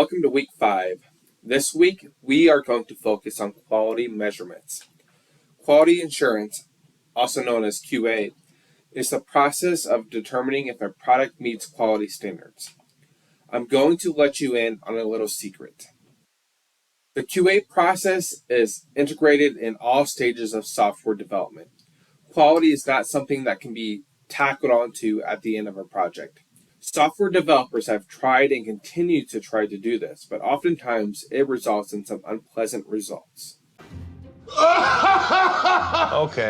Welcome to week 5. This week, we are going to focus on quality measurements. Quality assurance, also known as QA, is the process of determining if a product meets quality standards. I'm going to let you in on a little secret. The QA process is integrated in all stages of software development. Quality is not something that can be tackled onto at the end of a project. Software developers have tried and continue to try to do this, but oftentimes it results in some unpleasant results. Okay.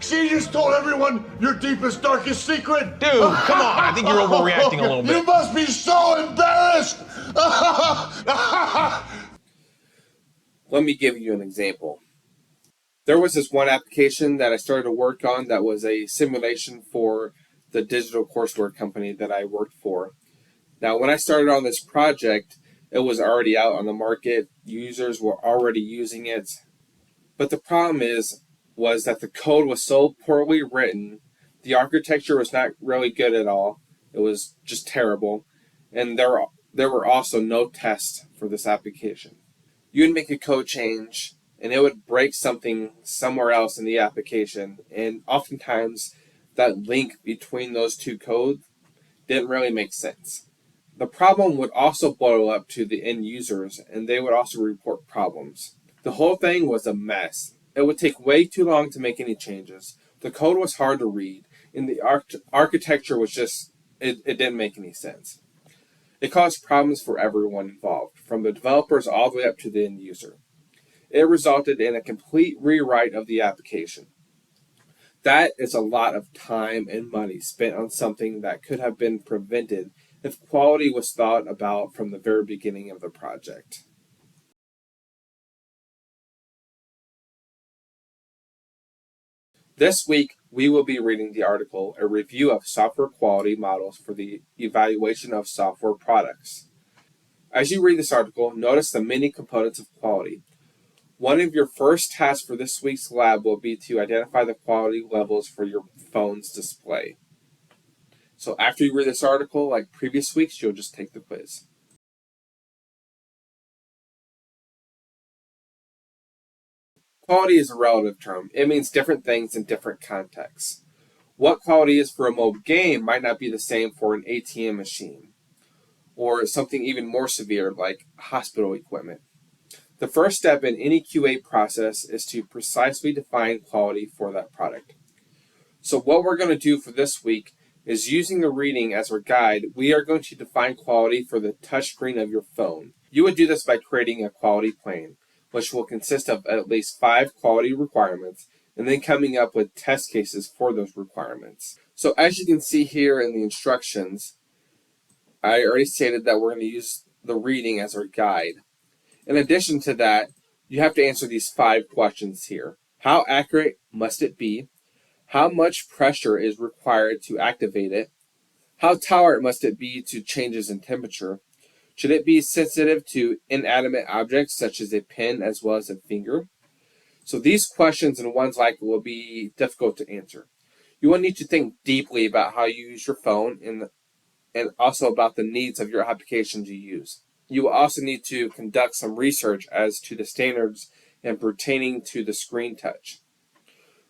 She just told everyone your deepest, darkest secret. Dude, come on. I think you're overreacting a little bit. You must be so embarrassed. Let me give you an example. There was this one application that I started to work on that was a simulation for the digital courseware company that I worked for. Now, when I started on this project, it was already out on the market. Users were already using it. But the problem was that the code was so poorly written. The architecture was not really good at all. It was just terrible. And there were also no tests for this application. You would make a code change, and it would break something somewhere else in the application. And oftentimes, that link between those two codes didn't really make sense. The problem would also blow up to the end users, and they would also report problems. The whole thing was a mess. It would take way too long to make any changes. The code was hard to read, and the architecture was just, it didn't make any sense. It caused problems for everyone involved, from the developers all the way up to the end user. It resulted in a complete rewrite of the application. That is a lot of time and money spent on something that could have been prevented if quality was thought about from the very beginning of the project. This week, we will be reading the article, A Review of Software Quality Models for the Evaluation of Software Products. As you read this article, notice the many components of quality. One of your first tasks for this week's lab will be to identify the quality levels for your phone's display. So after you read this article, like previous weeks, you'll just take the quiz. Quality is a relative term. It means different things in different contexts. What quality is for a mobile game might not be the same for an ATM machine, or something even more severe like hospital equipment. The first step in any QA process is to precisely define quality for that product. So what we're going to do for this week is, using the reading as our guide, we are going to define quality for the touchscreen of your phone. You would do this by creating a quality plan, which will consist of at least 5 quality requirements, and then coming up with test cases for those requirements. So as you can see here in the instructions, I already stated that we're going to use the reading as our guide. In addition to that, you have to answer these 5 questions here. How accurate must it be? How much pressure is required to activate it? How tolerant must it be to changes in temperature? Should it be sensitive to inanimate objects such as a pen as well as a finger? So these questions and ones like it will be difficult to answer. You will need to think deeply about how you use your phone and also about the needs of your applications you use. You will also need to conduct some research as to the standards and pertaining to the screen touch.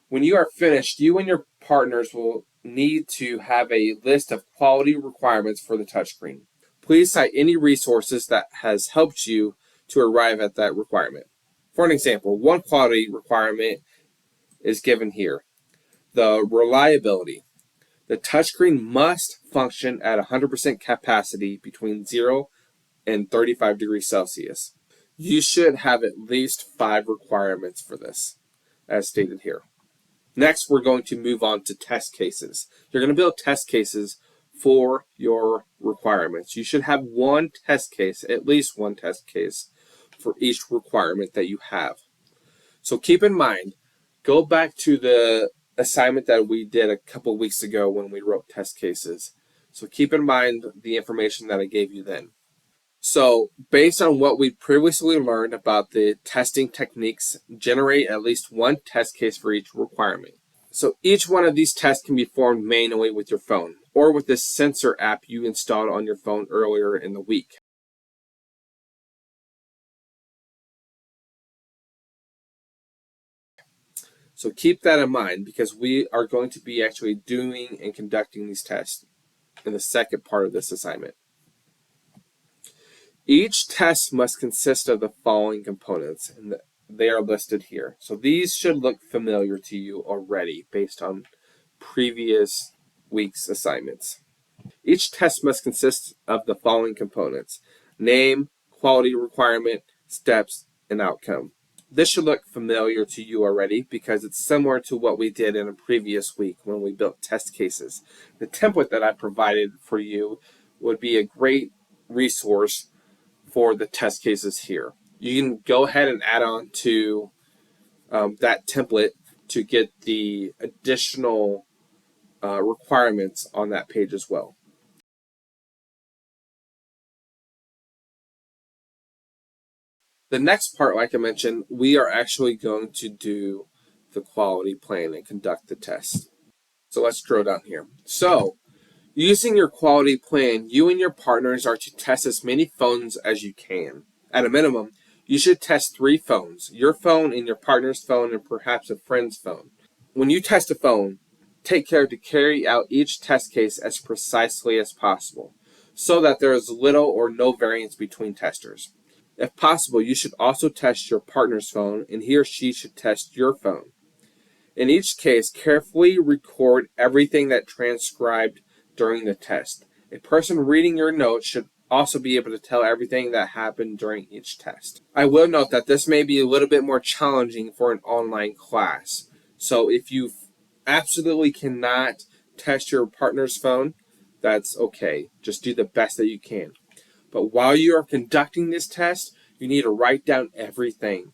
When you are finished, you and your partners will need to have a list of quality requirements for the touchscreen. Please cite any resources that has helped you to arrive at that requirement. For an example, one quality requirement is given here. The reliability. The touchscreen must function at 100% capacity between 0 and 35 degrees Celsius. You should have at least 5 requirements for this, as stated here. Next, we're going to move on to test cases. You're going to build test cases for your requirements. You should have one test case, at least one test case, for each requirement that you have. So keep in mind, go back to the assignment that we did a couple weeks ago when we wrote test cases. So keep in mind the information that I gave you then. So based on what we previously learned about the testing techniques, generate at least one test case for each requirement. So each one of these tests can be performed manually with your phone or with this sensor app you installed on your phone earlier in the week. So keep that in mind because we are going to be actually doing and conducting these tests in the second part of this assignment. Each test must consist of the following components, and they are listed here. So these should look familiar to you already based on previous week's assignments. Each test must consist of the following components: name, quality requirement, steps, and outcome. This should look familiar to you already because it's similar to what we did in a previous week when we built test cases. The template that I provided for you would be a great resource for the test cases here. You can go ahead and add on to that template to get the additional requirements on that page as well. The next part, like I mentioned, we are actually going to do the quality plan and conduct the test. So let's drill down here. So using your quality plan, you and your partners are to test as many phones as you can. At a minimum, you should test 3 phones: your phone and your partner's phone and perhaps a friend's phone. When you test a phone, take care to carry out each test case as precisely as possible so that there is little or no variance between testers. If possible, you should also test your partner's phone, and he or she should test your phone. In each case, carefully record everything that transcribed during the test. A person reading your notes should also be able to tell everything that happened during each test. I will note that this may be a little bit more challenging for an online class. So if you absolutely cannot test your partner's phone, that's okay. Just do the best that you can. But while you are conducting this test, you need to write down everything.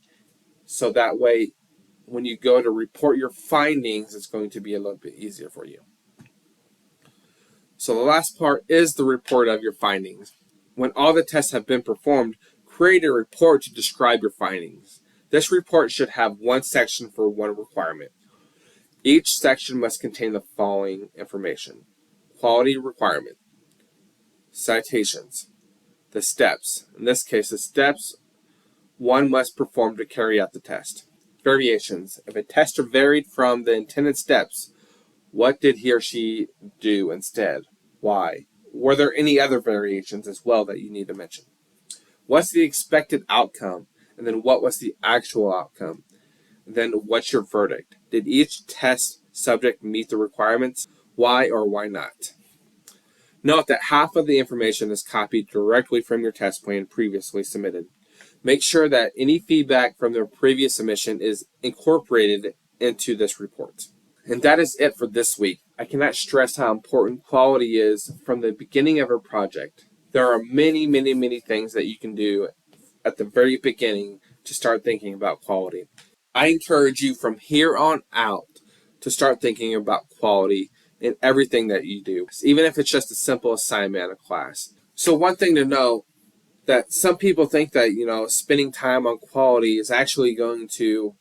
So that way, when you go to report your findings, it's going to be a little bit easier for you. So the last part is the report of your findings. When all the tests have been performed, create a report to describe your findings. This report should have one section for one requirement. Each section must contain the following information: quality requirement, citations, the steps. In this case, the steps one must perform to carry out the test. Variations. If a tester varied from the intended steps, what did he or she do instead? Why? Were there any other variations as well that you need to mention? What's the expected outcome? And then what was the actual outcome? And then what's your verdict? Did each test subject meet the requirements? Why or why not? Note that half of the information is copied directly from your test plan previously submitted. Make sure that any feedback from the previous submission is incorporated into this report. And that is it for this week. I cannot stress how important quality is from the beginning of a project. There are many, many, many things that you can do at the very beginning to start thinking about quality. I encourage you from here on out to start thinking about quality in everything that you do, even if it's just a simple assignment in a class. So one thing to know, that some people think that, spending time on quality is actually going to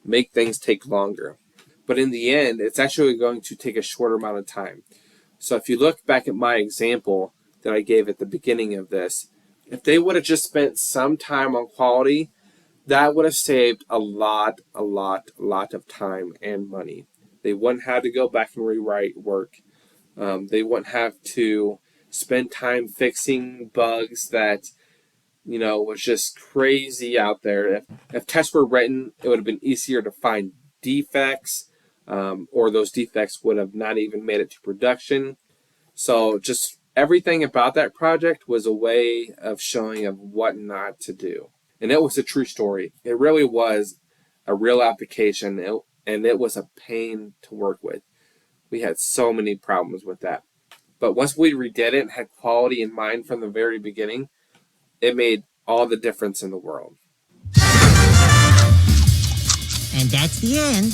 make things take longer. But in the end, it's actually going to take a shorter amount of time. So if you look back at my example that I gave at the beginning of this, if they would have just spent some time on quality, that would have saved a lot of time and money. They wouldn't have to go back and rewrite work. They wouldn't have to spend time fixing bugs that, was just crazy out there. If tests were written, it would have been easier to find defects, or those defects would have not even made it to production. So just everything about that project was a way of showing of what not to do. And it was a true story. It really was a real application, and it was a pain to work with. We had so many problems with that. But once we redid it and had quality in mind from the very beginning, it made all the difference in the world. And that's the end